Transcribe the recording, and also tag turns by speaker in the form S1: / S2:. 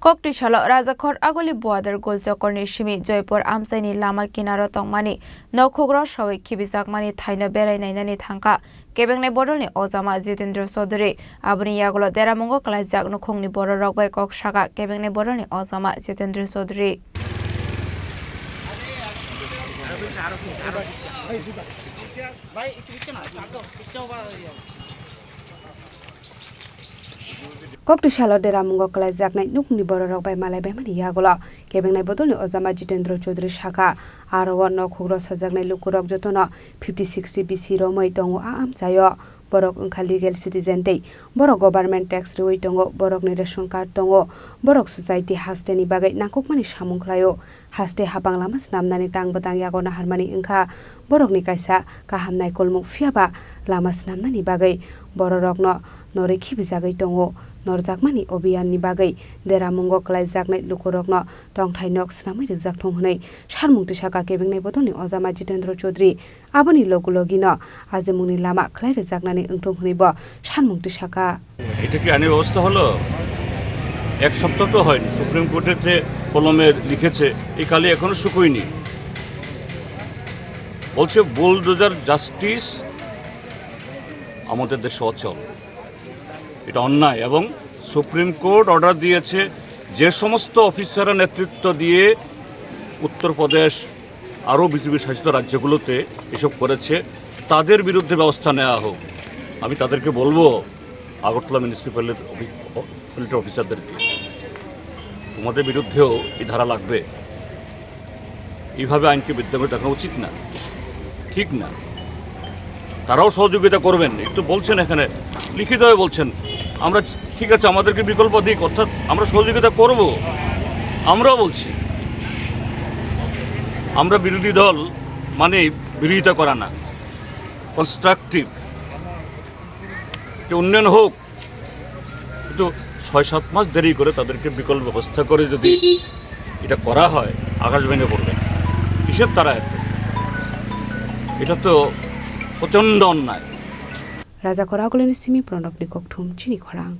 S1: Koktishala Rajakhor Agoli Border Golchokorni Shimi Joypur Amsaini Lama Kinaro Tongmani Nokhogro Shawi Kibisakmani Thaina Berai Nainani Thangka Kebengne Bodolni Ozama Jitendra Sodri Abni Yagolo Deramongo Kalajak Nokhongni Border Rokbai Kok Shaka Kebengne Bodolni Ozama Jitendra Sodri Koktishala Deramongo Kalajak Nukni Border Rokbai Malai Bemani Yagola Kebengne Bodolni Ozama Jitendra Sodri Shaka Arawan Nokhogro Sajaknai Lukurok Jotona 50-60 BC Romai Tongo Amsayo Borok Unka legal citizen day Borok government tax reway tongo Borok ni ration card tongo Borok society haste ni bagai nakukmani samungklayo haste habang lamas namnani tang batang yago na harmani unka Borok ni kaisa kahamnai kolmuk fiaba lamas namnani bagai Borok no noreki bijagai tongo Norjakmani obiyan ni bagai Deramongo kalaijaknai lukurokno tongthainok snamai rijak thongnai sarmungti saka kebengnai bodolni Ozama Jitendra Sodri aboni logologino ajemuni lama khlai rijaknani ungthongnaibo sarmungti saka
S2: এটা কি আইনের ব্যবস্থা হলো এক সপ্তাহ তো হয়নি supreme কোর্টের যে কলমে লিখেছে এই কালি এখনো শুকোয়নি বলছে বুলডোজার জাস্টিস আমাদের দেশে অচল এটা অন্যায় এবং সুপ্রিম কোর্ট অর্ডার দিয়েছে যে সমস্ত অফিসাররা নেতৃত্ব দিয়ে উত্তরপ্রদেশ আরও বিজেপি শাসিত রাজ্যগুলোতে এসব করেছে তাদের বিরুদ্ধে ব্যবস্থা নেওয়া হোক আমি তাদেরকে বলবো আগরতলা মিউনিসিপ্যালিটি অফিসারদেরকে তোমাদের বিরুদ্ধেও এই ধারা লাগবে এইভাবে আইনকে বিদ্যমান রাখা উচিত না ঠিক না তারাও সহযোগিতা করবেন একটু বলছেন এখানে লিখিতভাবে বলছেন আমরা ঠিক আছে আমাদেরকে বিকল্প দিক অর্থাৎ আমরা সহযোগিতা করব আমরাও বলছি আমরা বিরোধী দল মানে বিরোধিতা করা না কনস্ট্রাকটিভ উন্নয়ন হোক কিন্তু 6-7 মাস দেরি করে তাদেরকে বিকল্প ব্যবস্থা করে যদি এটা করা হয় আকাশ ভেঙে পড়বে কিসের তারা এটা তো প্রচণ্ড অন্যায়
S1: Rajakhor Agolini Simi Pronop Nikok Thum Chini Khorang